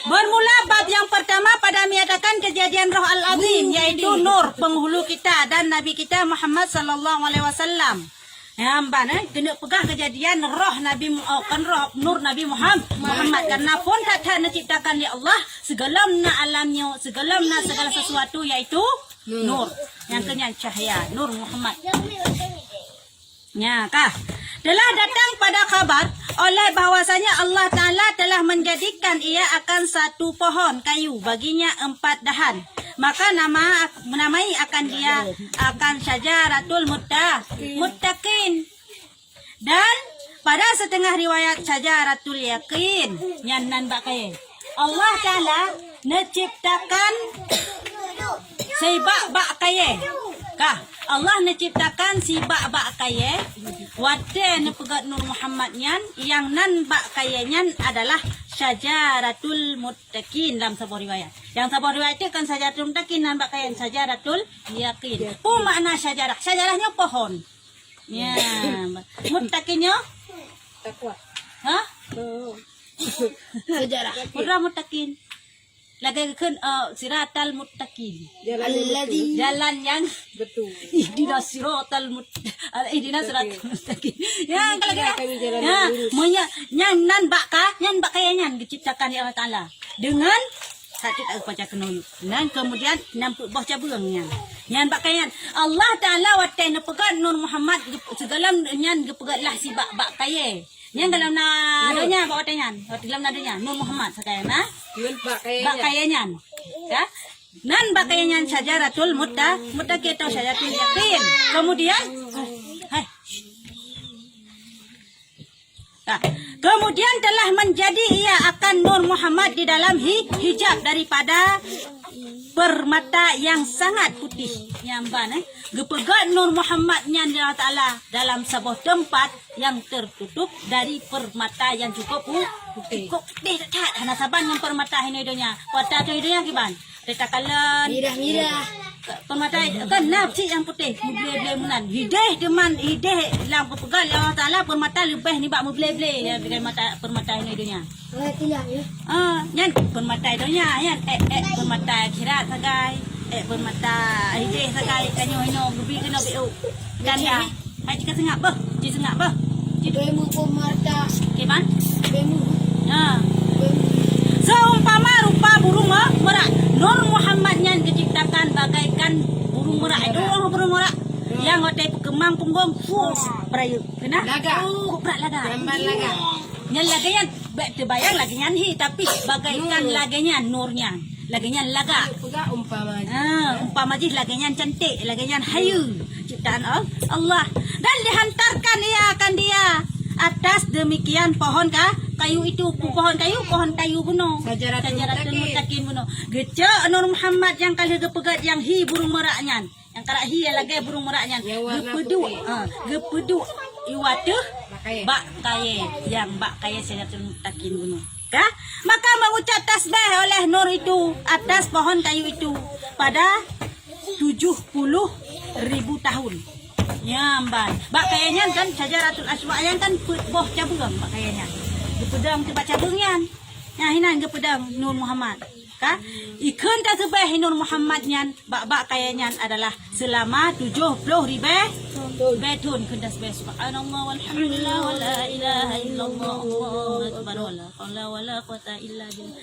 Bermula bab yang pertama pada menyatakan kejadian Roh Al-Azim, yaitu Nur penghulu kita dan Nabi kita Muhammad sallallahu alaihi wasallam. Ya, kena pegang kejadian roh Nabi roh Nur Nabi Muhammad karena pun kata diciptakan oleh Allah segala alamnya, segala sesuatu yaitu Nur. Yang kenyang cahaya Nur Muhammad. Ya, kah? Telah datang pada kabar oleh bahwasanya Allah Ta'ala telah menjadikan ia akan satu pohon kayu baginya 4 dahan. Maka menamai akan dia akan Syajaratul Muttaqin. Dan pada setengah riwayat Syajaratul Yakin. Nyanan bakai. Allah Ta'ala menciptakan bak kaya. Kah? Allah menciptakan si bak kaya. Wate nepegat Nur Muhammad nyan yang nan bak kaya nyan adalah Syajaratul Muttaqin dalam sebuah riwayat. Yang sebuah riwayat itu kan Syajaratul Muttaqin nan bak kaya Syajaratul Yakin. Apa makna syajarah? Syajarahnya pohon. Ya. Muttaqinnya Takwa. hah? Sejarah. Pura Muttaqin. Lagi kan Siratal Muttaqin. Jalan yang Betul. Ihdinas siratal mustaqim. Ya, kalau kita. Ya, yang nan bakka nyan diciptakan oleh Allah Taala dengan satu tak baca kenul. Dan kemudian nampak baca burungnya. Nyan bakka Allah Taala waten pegat Nur Muhammad segala nyan pegatlah si bak kaya. Yang dalam nadanya bawa tangan, dalam nadanya Nur Muhammad sekalian Yun bak kayanya. Ya. Nan bakayanya Syajaratul Muttaqin atau Syajaratul Yakin. Kemudian kemudian telah menjadi ia akan Nur Muhammad di dalam hijab daripada permata yang sangat putih. Yang gepegat Nur Muhammad yang Allah Ta'ala dalam sebuah tempat yang tertutup dari permata yang cukup putih. Cukup putih tak? Hana saban yang permata ini hidupnya. Wata tu hidupnya kiban. Retakalan. Mirah. Permata kan nafsi yang putih. Mubleh-bleh munan. Hideh lang pepegat Allah Ta'ala permata lebih ni bak mubleh-bleh ya dengan permata ini hidupnya. Yan permata hidupnya yan permata akhirat sagai. Permata hideh sagai kanyo gubi kena beu. Ganda. Hai jika sengap bah. Ji sengap bah. Bemu pemarta. Kiban? Bemu. Seumpama rupa burung merak. Nur Muhammad yang diciptakan bagaikan burung merak itu burung merak yang otai kemang punggung perayu kena Laga. Kuprak laga. Gambar laga. Yang laganya terbayang laganya hi tapi bagaikan laganya nurnya. Laganya laga. Pega umpama. Umpama jih laganya cantik, laganya hayu ciptaan Allah dan dihantarkan ia akan dia atas demikian pohon kayu itu pohon kayu bunuh Syajaratul Muttaqin bunuh gecak Nur Muhammad yang kali gepegat yang hi burung meraknya yang karak hi lagi burung meraknya gepedu iwatu bak kaya yang bak kaya Syajaratul Muttaqin bunuh maka mengucap tasbih oleh Nur itu atas pohon kayu itu pada 70.000 tahun. Ya, bak kayanya kan Syajaratul Aswa yang kan boh cabung bak kayanya. Gepedang tiba cabungnya. Ya, hinan gepedang Nur Muhammad. Ikun tak sebeh Nur Muhammad nyan bak kayanya adalah selama 70.000 tahun kun tasbih subhanallah walhamdulillah wala ilaha illallah Allahu akbar wala haula wala quwata illa billah.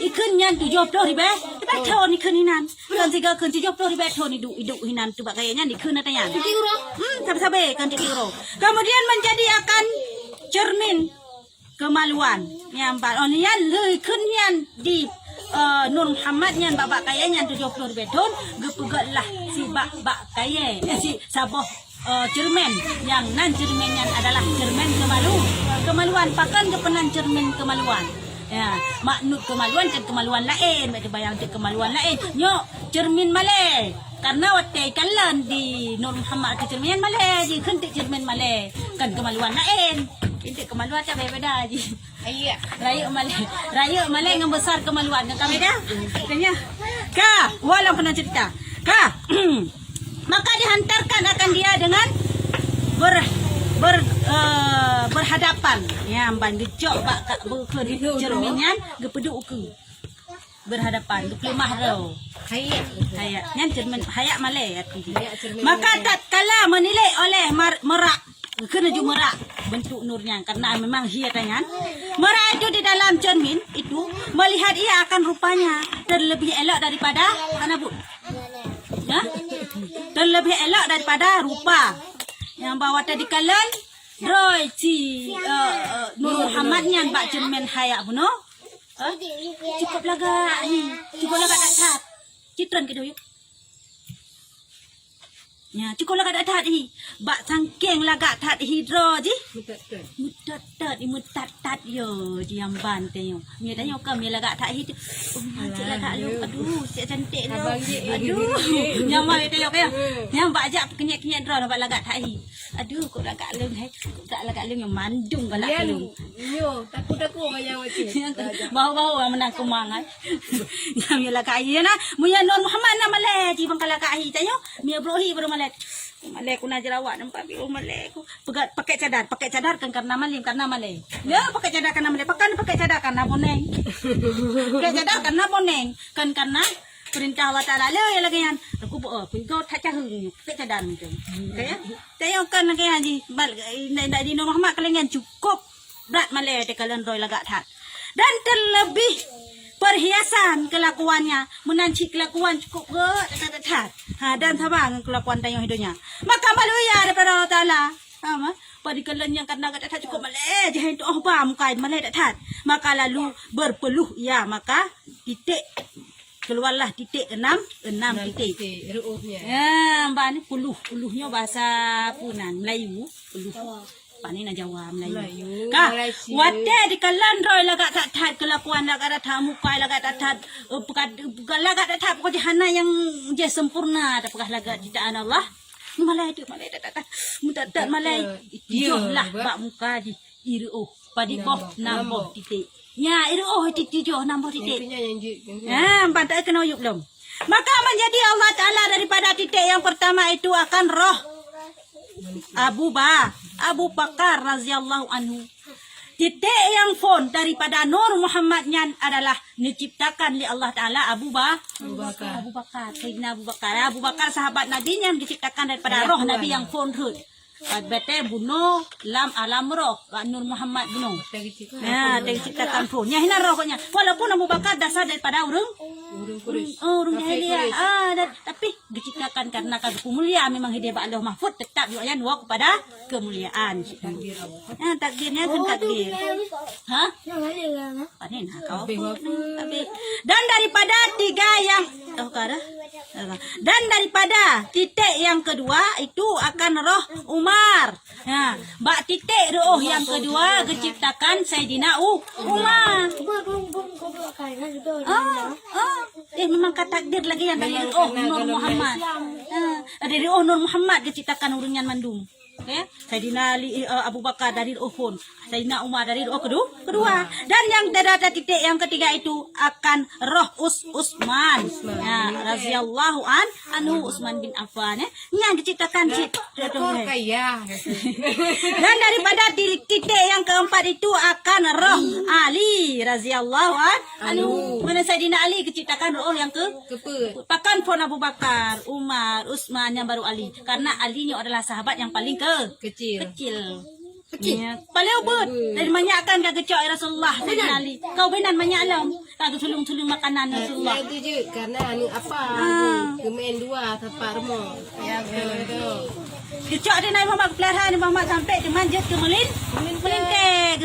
Ikun nyan 70.000 tahun ikun hinan. Kan tiga kun 70.000 tahun hidup hinan tu bak kayanya ikun natanya. Sabe-sabe kan dikiro. Kemudian menjadi akan cermin kemaluan yang baronian leukun yang di Nur Muhammad yang bak kayanya 70.000 tahun gepegatlah si bak kaya si saboh cermin yang nan cerminnya adalah cermin kemaluan pakan kepenan cermin kemaluan ya maknut kemaluan kan kemaluan lain bagi bayang kemaluan lain nyo cermin malay karena waktu kalan di Nur Muhammad ke cermin malay di kentik cermin malay kan kemaluan lain ini kemaluan tak beda aja. Iya. Raya Malay yang besar kemaluan kan beda. Katanya. Walau pernah cerita. Maka dihantarkan akan dia dengan berhadapan. Ya, ban gejok bak kat cerminyan gepeduk uku. Berhadapan, duklemah ro. Hayat. Hayat, nyan cermin hayat Malay arti dia. Hayat cermin Maka tatkala menilai oleh merak kena ju merak bentuk nurnya karena memang ia tangan. Merak itu di dalam cermin itu melihat ia akan rupanya terlebih elok daripada mana Bu? Ya? Terlebih elok daripada rupa yang bawa tadi kalian Roy si Nur Muhammad nyan bak cermin hayat buno. Cukup laga ni. Cukup laga tak tat. Citran ke yuk. Ya, cukup laga tak tat hi. Bak sangkeng laga tat hidro ji. Mutat yo diam bante yo. Mia tanya kam mia laga tak hi. Oh, cik laga lu. Aduh, cik cantik lu. Aduh. Nyamai tengok ya. Nyam bak jak kenyek-kenyek dro bak laga tak hi. Aduh, kok laga lu hai. Tak laga lu yang mandung balak lu. Yo, takut-takut kaya macam. Bau-bau menang kumangai. Yang mia laga hi na. Muya Nur Muhammad na malai ji bang laga hi tanyo. Mia brohi baru malai. Malay ko na jerawat nampak biru malay ko. Pakai cadar kan karena malay. Ya pakai cadar karena malay. Pakai cadar karena boneng. Pakai cadar karena boneng. Kan karena perintah Allah Taala le lagi yan. Aku kau tak cahung pakai cadar macam. Kaya. Tayo kan lagi yan ji. Di Nur Muhammad kalian cukup berat malay de kalian roy lagak tak. Dan terlebih perhiasan kelakuannya menanci kelakuan cukup berat. Dan sabang kelakuan tanya hidupnya. Maka malu ya daripada Allah Taala. Pada kalian yang karena tak cukup malai jangan tu bah muka malai tak tat. Maka lalu berpeluh ya maka titik keluarlah titik 6 titik. Ruhnya. Ya, mbak ni puluhnya bahasa Punan Melayu puluh. Pani na Jawa Melayu. Kah, wate di kalan roy lagak tak tat kelakuan lagak tak muka lagak tak tat lagak tak tat pokok jahana yang je sempurna tak pekah lagak ciptaan Allah. Malai tak mutat malai ijoh lah bak muka ji iru padi boh namboh titik. Ya iru titik joh namboh titik. Ya, pantai kena yuk belum. Maka menjadi Allah Taala daripada titik yang pertama itu akan roh Abu Bakar radhiyallahu anhu. Titik yang fon daripada Nur Muhammad nyan adalah diciptakan oleh Allah Taala Abu Bakar. Sayyidina Abu Bakar sahabat Nabi yang diciptakan daripada roh Nabi yang fon hud. Bete bunuh lam alam roh Nur Muhammad bunuh. Ya, diciptakan fon. Nya hina rohnya. Walaupun Abu Bakar dasar daripada urung jahiliyah. Tapi diciptakan karena kemuliaan memang hidayah Allah Mahfud tetap doanya dua kepada kemuliaan. Takdirnya kan takdir. Panen kau. Dan daripada tiga yang dan daripada titik yang kedua itu akan roh Umar. Ya, bak titik roh yang kedua diciptakan Sayyidina Umar. Memang takdir lagi yang dari Nur Muhammad. Dari Nur Muhammad diciptakan urungan mandum. Okay? Sayyidina Ali, Abu Bakar dari Uhud, Sayyidina Umar dari kedua. Dan yang terdapat titik yang ketiga itu akan roh Utsman. Ya, radhiyallahu anhu Utsman bin Affan yang diciptakan kaya. Dan daripada titik yang keempat itu akan roh Ali radhiyallahu anhu. Mana Sayyidina Ali diciptakan roh yang pakan pun Abu Bakar, Umar, Utsman yang baru Ali. Karena Ali ni adalah sahabat yang paling kecil. Ya. Paling ubud. Dari banyakkan kau kecok Rasulullah Sayyidina Ali. Kau benar banyak alam. Kau tulung makanan Rasulullah. Itu je karena ni apa? Kemen dua tapak remo. Ya betul. Kecok dia Nabi Muhammad pelihara Nabi Muhammad sampai dia manjat ke melintang.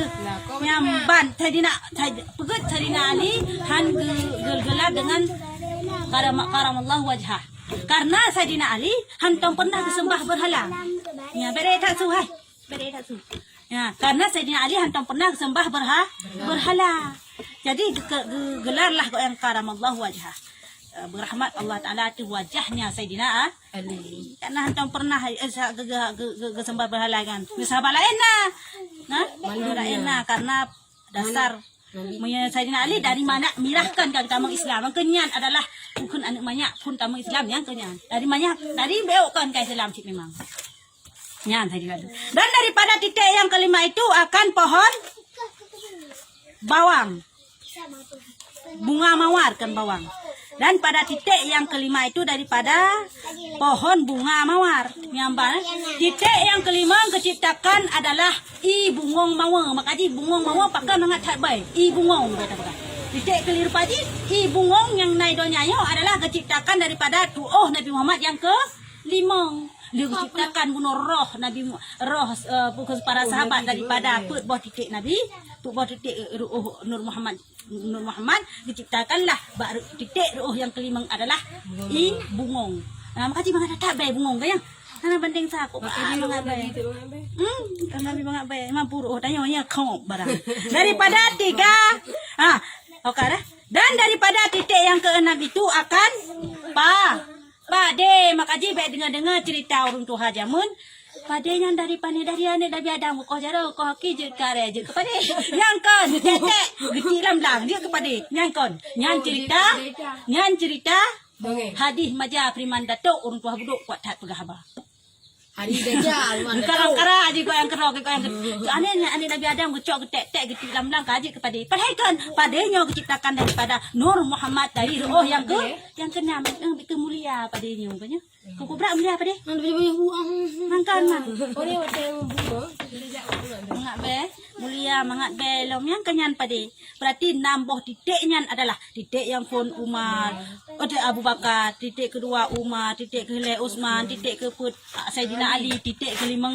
Nyamban Sayyidina Ali han gelgelar dengan karamallah wajhah. Karena Sayyidina Ali hantam pernah disembah berhala. Ya, beri tak su hai. Beri tak su. Ya, karena Sayyidina Ali hantam pernah disembah berhala. Jadi gelarlah yang karamallah wajhah. Berahmat Allah Taala itu wajahnya Sayyidina Ali. Karena hantam pernah disembah berhala kan. Sahabat lain karena dasar Sayyidina Ali dari mana mirahkan ke tamang Islam. Kenyan adalah bukan anak banyak pun tamang Islam yang kenyan. Dari banyak dari beokkan ke Islam cik memang. Nyan tadi ada. Dan daripada titik yang kelima itu akan pohon bawang. Bunga mawar kan bawang. Dan pada titik yang kelima itu daripada pohon bunga mawar. Nyambal. Titik yang kelima keciptakan adalah i bungong mawar. Makanya bungong mawar pakai sangat cabai. I bungong kata-kata. Titik keliru padi i bungong yang naik donyayo adalah keciptakan daripada tu'uh Nabi Muhammad yang ke-5. Dia ciptakan bunuh roh Nabi roh para sahabat daripada buah titik Nabi buah titik ruh Nur Muhammad diciptakanlah baru titik ruh yang kelima adalah i bungong. Makasih banget tak baik bungong kayang. Karena banding sa ako bangat baik. Nabi banget baik. Mampu ruh tanya nya kau barang. Daripada 3 oke dah. Dan daripada titik yang ke-6 itu akan Pak De, makasih baik dengar cerita orang tua jamun. Padanya dari ane dari Adam kau jaro kau haki je kare je kepada yang kon tetek geti lam dia kepada yang kon nyan cerita hadis maja Priman Datuk orang tua buduk kuat tak pegah haba. Hadis Dajjal. Kara aja kau yang kerok kau yang ane Nabi Adam gecok getek geti lam kaji kepada padahal padanya diciptakan daripada Nur Muhammad dari roh yang ke-6 mulia padanya rupanya. Kau berak mulia pada? Mangkan mah. Mangat be mulia mangat be lom yang kenyan pada. Berarti nambah titiknya adalah titik yang pun Umar, Abu Bakar, titik kedua Umar, titik ke Utsman, titik ke Sayyidina Ali, titik ke-5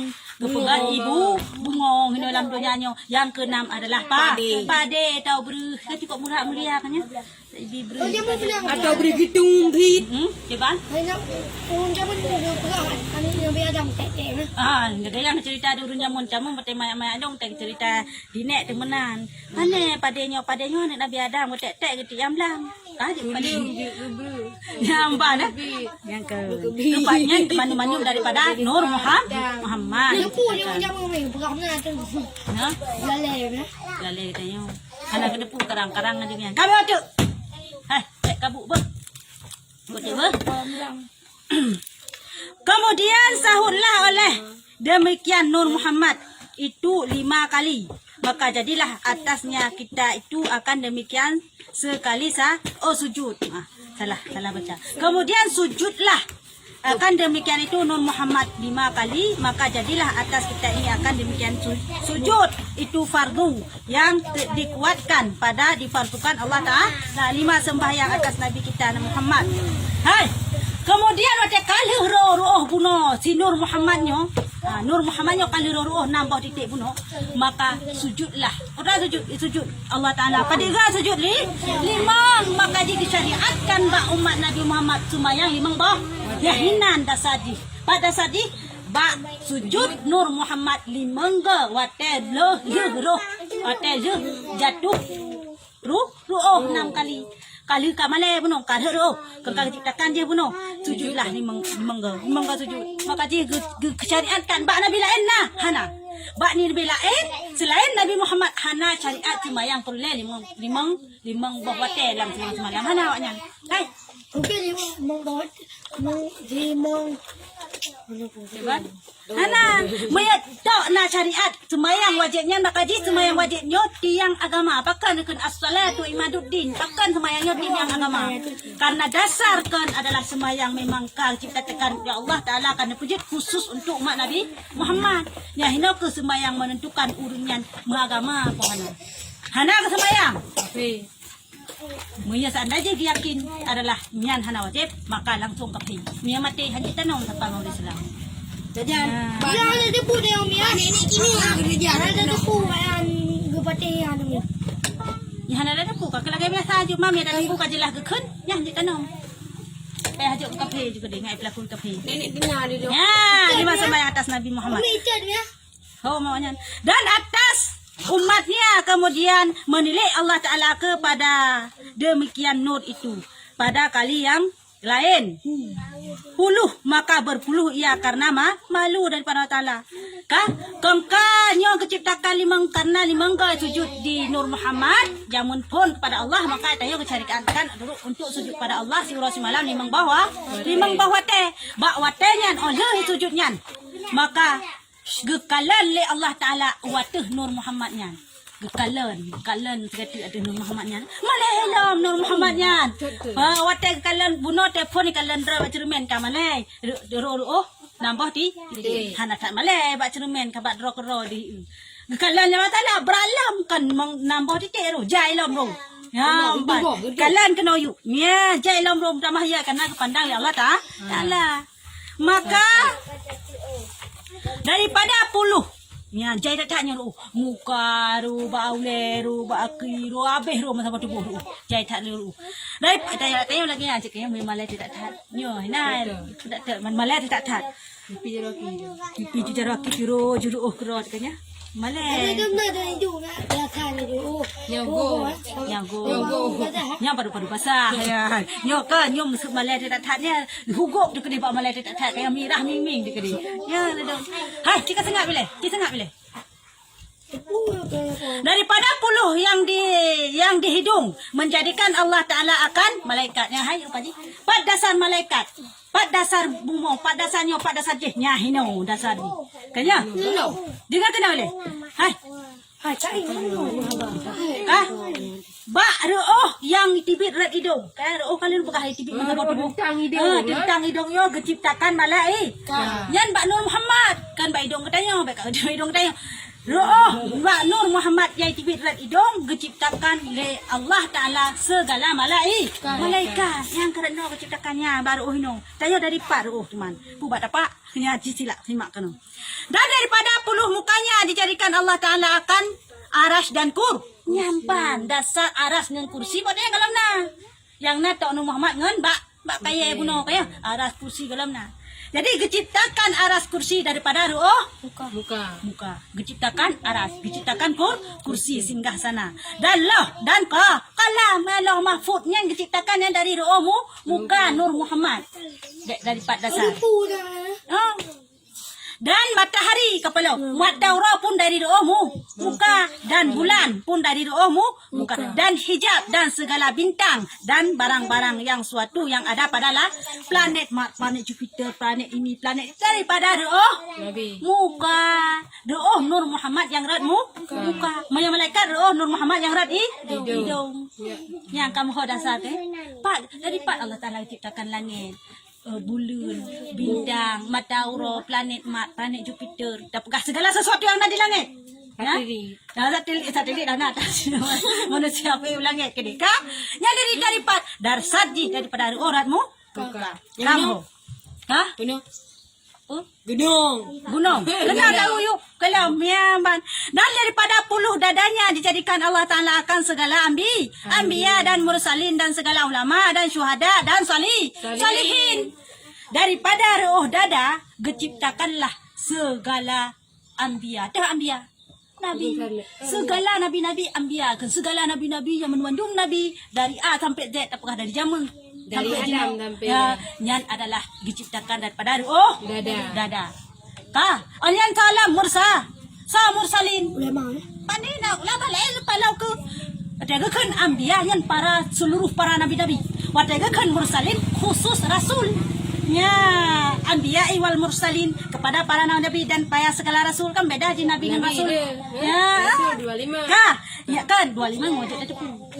kepegang ibu bungong ini dalam donyanya. Yang ke-6 adalah pade tahu ber cukup murah mulia kan ya. Atau beri gedung brit. Coba. Yang cerita dulu nyamun camun pate maya dong teng cerita dinek temenan. Ane padenya Nabi Adam tek gitu yamlang. Tadi pade. Nyamba dah. Yang ke rupanya manu daripada Nur Muhammad. Lale tanya. Anak kedepu karang-karang adanya. Kamu tu. Hai, kabuk ber. Kemudian sahurlah oleh demikian Nur Muhammad itu 5 kali. Maka jadilah atasnya kita itu akan demikian sekali sujud. Salah baca. Kemudian sujudlah akan demikian itu Nur Muhammad 5 kali. Maka jadilah atas kita ini akan demikian sujud. Itu fardu yang dikuatkan pada difardukan Allah Ta'ala 5 sembahyang atas Nabi kita Muhammad. Hai. Kemudian waktu kali roh bunuh si Nur Muhammadnya. Nur Muhammadnya kali roh nambah titik bunuh. Maka sujudlah. Orang sujud Allah Ta'ala. Pada sujud 5. Maka disyariatkan umat Nabi Muhammad sumayang 5 bah. Yahinan dasadi. Pada sadi sujud Nur Muhammad 5 ke watel roh jatuh ruh 6 kali. Kali kamale bunuh kali roh kengkang ciptakan dia bunuh sujudlah 5 sujud. Maka dia syariatkan Nabi lain nah hana ni Nabi lain selain Nabi Muhammad hana syariat sembahyang perlu 5 bah watel dalam semalam hana awaknya. Hai okey 5 Hana, mayat tak nak syariat sembahyang wajibnya nak kaji sembahyang wajibnya tiang agama. Bahkan dengan as-salatu imaduddin, bahkan sembahyangnya tiang agama. Karena dasar kan adalah sembahyang memang kal ciptakan ya Allah Taala karena puji khusus untuk umat Nabi Muhammad. Ya hina ke sembahyang menentukan urunyan beragama pohana. Hana ke sembahyang. Muya seandainya yakin adalah nyan hana wajib maka langsung kapi. Muya mati hanya tanong sa pangaw Islam. Jajan. Ya ada debu deh om ya. Ini kini Ada debu yang gepati anu. Ya hana ada debu ka kalagay biasa aja mami ada debu ka jelah gekun nya di tanong. Kaya hajo kapi juga deh ngai pelakon kapi. nenek dengar dia. Ya, 5 sembahyang atas Nabi Muhammad. Micet ya. Oh maunya. Dan atas umatnya kemudian menilai Allah Ta'ala kepada demikian nur itu pada kali yang lain puluh maka berpuluh ia karena malu daripada Allah Ta'ala kengkanya keciptakan 5 karena 5 ke sujud di Nur Muhammad jamun pun kepada Allah maka tayo kecarikan untuk sujud pada Allah si urus malam 5 bawah teh bak watenya oleh sujudnya maka Gekalan le Allah Ta'ala watah Nur Muhammadnya. Gekalan sekali ada Nur Muhammadnya. Malay helom Nur Muhammadnya. Watah gekalan bunuh telefon gekalan dra baca cermin ka malay. Oh nambah di hana tak malay baca cermin ka bat dra kero di. Gekalan Allah Ta'ala beralam kan nambah di teru jai lom ro. Ya, kalian kena yuk. Ya, jai lom rom ramah ya karena kepandang ya Allah Ta'ala. Maka daripada 10 ya jai tak tanya ru muka ru baule ru baki ru abeh ru masa tubuh ru jai tak ru dai tanya lagi aja kaya malai tidak tat nyo nah tidak man malai tidak tat pipi jaraki juru kro katanya malai yang baru basah ya nyo kan nyo masuk malai tidak tatnya hugok dekat di malai tidak tat kayak mirah miming dekat di ya hai kita sengak boleh daripada 10 yang di hidung menjadikan Allah Ta'ala akan malaikatnya hai rupaji 4 dasar malaikat 4 dasar bumong 4 dasar nyo 4 dasar jehnya hino dasar ni kanya dengar kena boleh hai cari ba roh yang tibit red hidung kan roh kalian buka hai tibit mata tubuh tentang hidung yo diciptakan malaikat yan ba Nur Muhammad kan ba hidung katanya ba hidung katanya roh ba Nur Muhammad yang tibit red hidung diciptakan oleh Allah Ta'ala segala malaikat yang kerana diciptakannya baru hino tanya dari pak roh teman buat apa nya sila simak kan dan daripada 10 mukanya dijadikan Allah Ta'ala akan aras dan nyampan dasar aras dengan kursi padanya galam na yang na tok Nur Muhammad ngan bak kaya buno kaya aras kursi galam na jadi diciptakan aras kursi daripada roh muka diciptakan aras diciptakan kursi singgah sana dan loh dan kalam loh mahfud yang diciptakan yang dari roh muka Nur Muhammad daripada dasar dan matahari kepala mata roh pun dari rohmu muka dan bulan pun dari rohmu muka dan hijab dan segala bintang dan barang-barang yang suatu yang ada padalah planet Jupiter planet ini planet daripada roh muka roh Nur Muhammad yang rat muka malaikat roh Nur Muhammad yang rat hidung yang kamu dasar pak dari pak Allah Ta'ala ciptakan langit bulan, bintang, matahari, planet Jupiter, dapatkan segala sesuatu yang ada di langit. Satelit dah nak manusia apa yang langit ke deka? Yang daripada darsaji daripada uratmu, kamu, gunung. Kena tahu yuk kalau miamban dan daripada 10 dadanya dijadikan Allah Ta'ala akan segala anbiya dan mursalin dan segala ulama dan syuhada dan salihin. Daripada roh dada diciptakanlah segala anbiya nabi segala nabi-nabi anbiya kan segala nabi-nabi yang mengandung nabi dari A sampai Z apakah dari zaman dari Adam sampai yang adalah diciptakan daripada roh dada alian salam mursalin ulama lain palau ke Wataga kan anbiya yang para seluruh para nabi-nabi wataga kan mursalin khusus rasul anbiya wal mursalin kepada para nabi dan para segala rasul kan beda di nabi dan rasul rasul 25 ya kan 25 mau jadi tu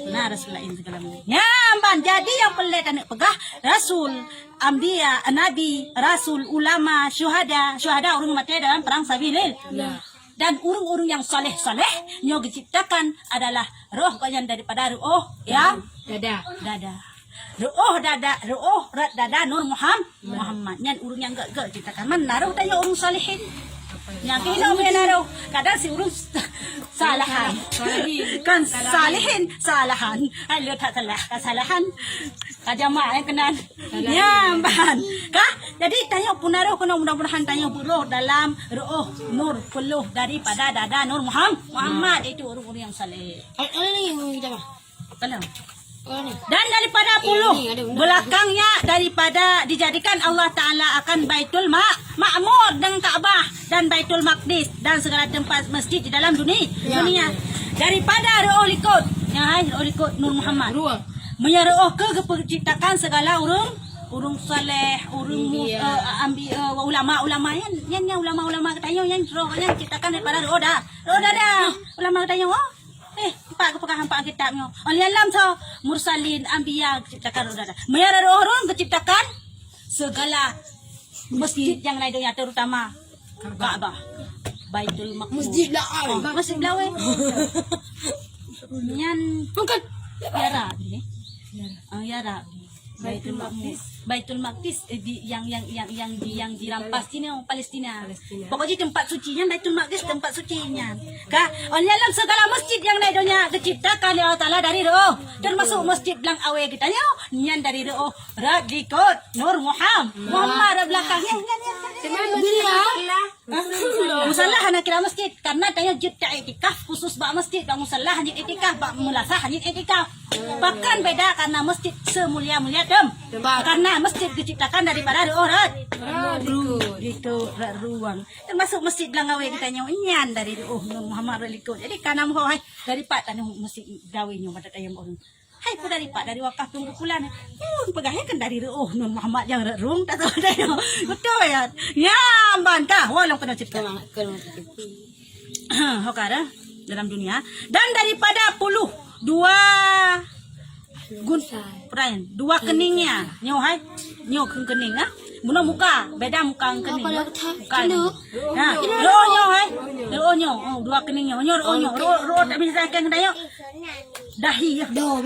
nah rasul lain segala macam jadi yang pelit anak pegah rasul anbiya nabi rasul ulama syuhada orang mati dalam perang sabilillah dan urung-urung yang saleh yang diciptakan adalah roh yang daripada roh yang dada roh dada Nur Muhammad yang urung yang gak ciptakan menaruh tanya urung salihin yang kita menaruh kadang si urung salahan kan salahan ayo tak salah kesalahan kajama yang kenan ban kah jadi tanya punaruh kena mudah-mudahan tanya roh dalam roh nur peluh daripada dada Nur Muhammad itu urung-urung yang saleh kalau dan daripada 10 belakangnya daripada dijadikan Allah Ta'ala akan Baitul Ma'mur dan Ka'bah dan Baitul Maqdis dan segala tempat masjid di dalam dunia daripada roh likut Nur Muhammad menyeruh ke penciptakan segala urung saleh, urung ulama-ulama yan ulama-ulama katayo yan roh yan ciptakan daripada roh dah ulama katayo pak kepegahan kitabnya oleh alam so mursalin anbiya ciptakan roh dah mayar roh keciptakan segala masjid yang lain dunia terutama Ka'bah Baitul Maqdis masjid lah yan bukan ya Rab Baitul Maqdis yang dirampas sini orang Palestina. Pokoknya tempat sucinya Baitul Maqdis tempat sucinya. Kah? Oleh alam segala masjid yang naik dunia diciptakan oleh Allah Taala dari roh. Termasuk masjid Belang Awe kita nyan dari roh. Radikot Nur Muhammad belakangnya. Musalah hanya kira masjid karena tanya juta itikaf khusus bak masjid bak musalah hanya itikaf bak mulasah hanya itikaf. Bahkan beda karena masjid semulia-mulia karena masjid diciptakan daripada ruang termasuk masjid Belang Awe kita nyan dari Muhammad Radikot. Jadi karena mohon dari pak tanya masjid gawe nyo pada tayang orang. Hai pun dari pak dari wakaf tunggu pulang. Pegahnya kan dari Nur Muhammad yang rung tak tahu dah. Betul ya. Ya bantah walau kena cipta. Hokara dalam dunia dan daripada 2 dua keningnya nyo hai nyo kening Muna muka beda muka kening muka nah roh nyo hai roh nyo 2 keningnya roh tak bisa kan dayo dahi do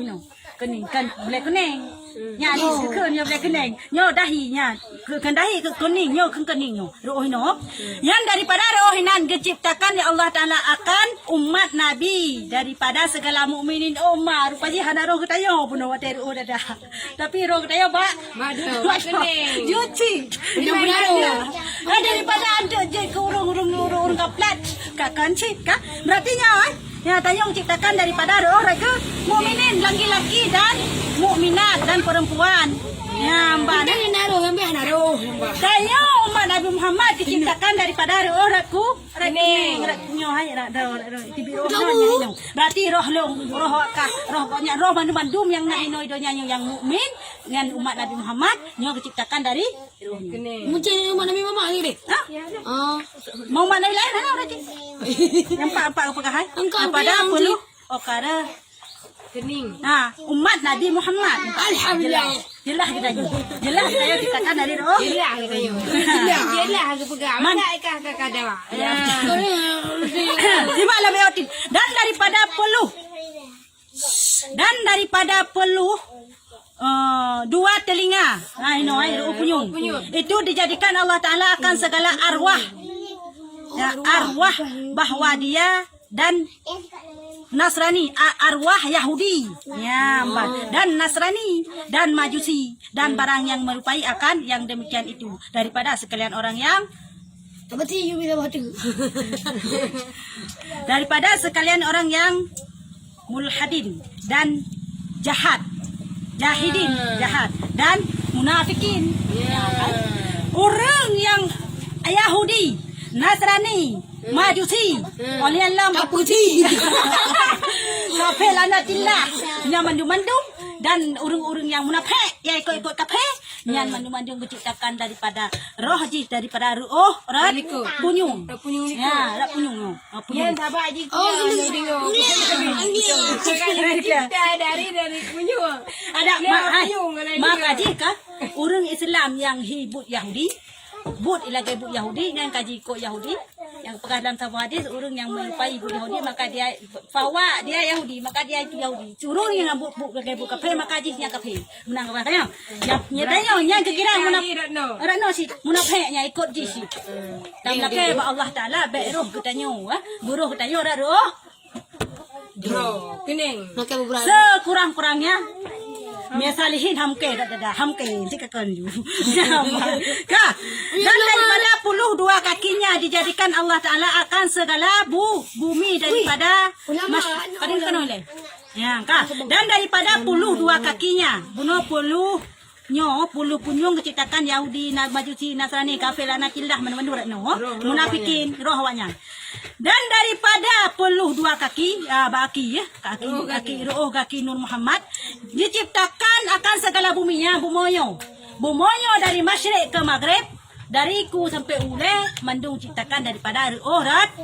nyo kening kan boleh kening nya di sekun nyo boleh kening nyo dahi nya kan dahi ke kening nyo kening nyo roh nyo yang daripada roh nan diciptakan ya Allah Taala akan umat Nabi daripada segala mukminin ummah rupanya hana roh ketayo puno water roh dah tapi roh ketayo ba kening juci daripada ada je ke urung kaplat kakanci ka berarti nya ya tayong ciptakan daripada roh mereka mukminin laki-laki dan mukminat dan perempuan. Ya, mbak. Tayo umat Nabi Muhammad diciptakan daripada roh raku rening nyo hai berarti roh pokoknya roh bandum yang naino idonya yang mukmin dengan umat Nabi Muhammad nyo diciptakan dari roh Mungkin umat Nabi Muhammad ni deh. mau mana lain ana berarti yang pak pegahan pada perlu okara Kening. nah umat Nabi Muhammad Alhamdulillah. jelas kita dikatakan dari roh Jelah katanya. Jelah ke pegang. Mana ikah kakak Lima labeotin dan daripada peluh 2 telinga. Nah ini punyung. Itu dijadikan Allah Taala akan segala arwah. Ya, arwah bahwa dia dan Nasrani, arwah Yahudi, ya, dan Nasrani, dan Majusi, dan barang yang merupai akan yang demikian itu daripada sekalian orang yang daripada sekalian orang yang mulhadin dan jahidin jahat dan munafikin, orang yang Yahudi, Nasrani, Majusi, oleh Allah Kaputi. kafir lanatillah, yang mandum-mandum dan urung-urung yang munafik, ya ikut-ikut kafir, yang mandum-mandum diciptakan daripada roh daripada roh punyung. Ya, punyung. Yang tabak je. Dari punyung. Ada maka jika urung Islam yang hibut Yahudi but ilagai but Yahudi yang kaji ikut Yahudi yang pernah dalam sebuah hadis orang yang menyerupai but Yahudi maka dia fawa dia Yahudi maka dia itu Yahudi suruh yang but ilagai but kafir maka dia kafir menang apa tanya yang nyatanya yang kira Rano si munafiknya ikut ji si dan lakai Allah Taala beruh katanya buruh katanya roh Kening. sekurang-kurangnya Miasalihin hamke jika kanju. Dan daripada 12 kakinya dijadikan Allah Taala akan segala bumi daripada dan daripada 12 kakinya bunuh puluh punyung keciptakan Yahudi, Majusi, Nasrani, kafir, anakillah, mana-mana munafikin, roh awaknya. Dan daripada peluh dua kaki, baki ya, kaki Nur Muhammad diciptakan akan segala buminya, bumoyo dari masyrik ke maghrib, dariku sampai ule mandung ciptakan daripada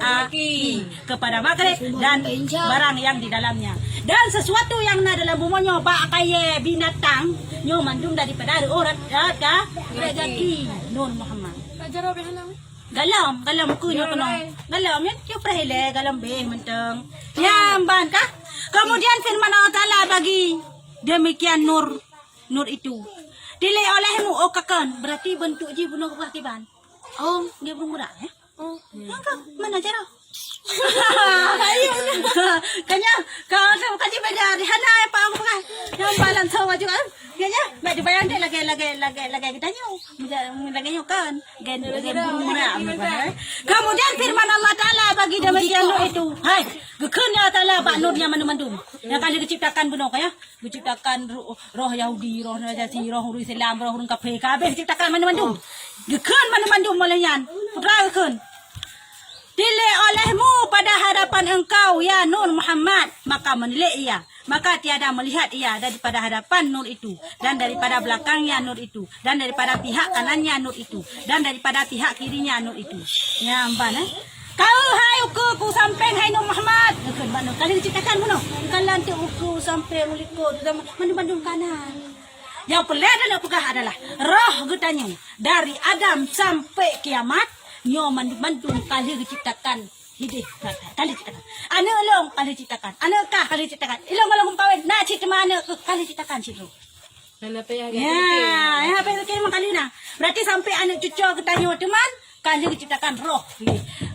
aki kepada maghrib dan barang yang di dalamnya. Dan sesuatu yang na dalam bumonyo ba kaya binatang nyo mandung daripada aki Nur Muhammad. Galam ku nyo kono. Galam yo prahile galam be menteng. Ya ban ka. Kemudian firman Allah Taala bagi demikian nur itu. Dile olehmu okakan berarti bentuk ji bunuh kebakiban. Oh, dia belum murah ya? Oh. Mana cara? Ayo. Kanya kau kaji beda di hana apa aku pakai. Yang balan sawa juga. Kanya mak dibayar dia lagi kita nyu. Lagi nyu kan. Gen murah. Kemudian firman Allah Taala bagi demikian nur itu. Hai, gekenya Taala Pak Nurnya mandum-mandum. Yang kali diciptakan bunuh kaya. Diciptakan roh Yahudi, roh Najasi, roh Islam, roh kafir, kabeh diciptakan mandum-mandum. Geken mandum-mandum malayan. Putra geken. Dile olehmu pada hadapan engkau ya Nur Muhammad, maka menilai ia, maka tiada melihat ia daripada hadapan nur itu, dan daripada belakangnya nur itu, dan daripada pihak kanannya nur itu, dan daripada pihak kirinya nur itu. Ya amban kau hai uku sampai hai Nur Muhammad. Kali diciptakan bunuh. Kalau nanti uku sampai uliko mandum-mandum kanan. Yang pelik dan apakah adalah roh getanya dari Adam sampai kiamat. Nyo mandum kali diciptakan hidup kali ciptakan. Ana long kali ciptakan. Ana kah kali ciptakan. Ilong long kawin na cipta mana kali ciptakan situ. Apa yang ya apa itu kira kali na. Berarti sampai anak cucu kita nyo teman kali diciptakan roh.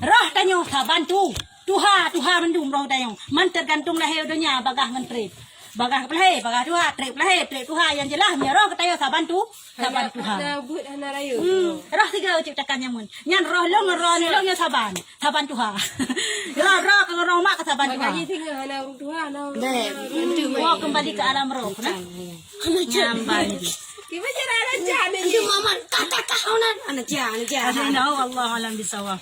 Roh tanyo sabantu. Tuha mandum roh tanyo. Man tergantung lahir dunia bagah menteri. Bagah pelai, bagah tuha, trip tuha yang jelas nya roh ketayo sabantu ha. But anak rayu. Roh tiga ciptakan nyamun. Nyan roh long nya saban tuha. roh ke roh mak ke saban tuha. Makanya tinggal anak orang tua, anak. Mau kembali ke alam roh, nah. Nyamban. Gimana cara anak jangan? Itu mama kata kaunan. Anak jangan. Allah alam bisawab.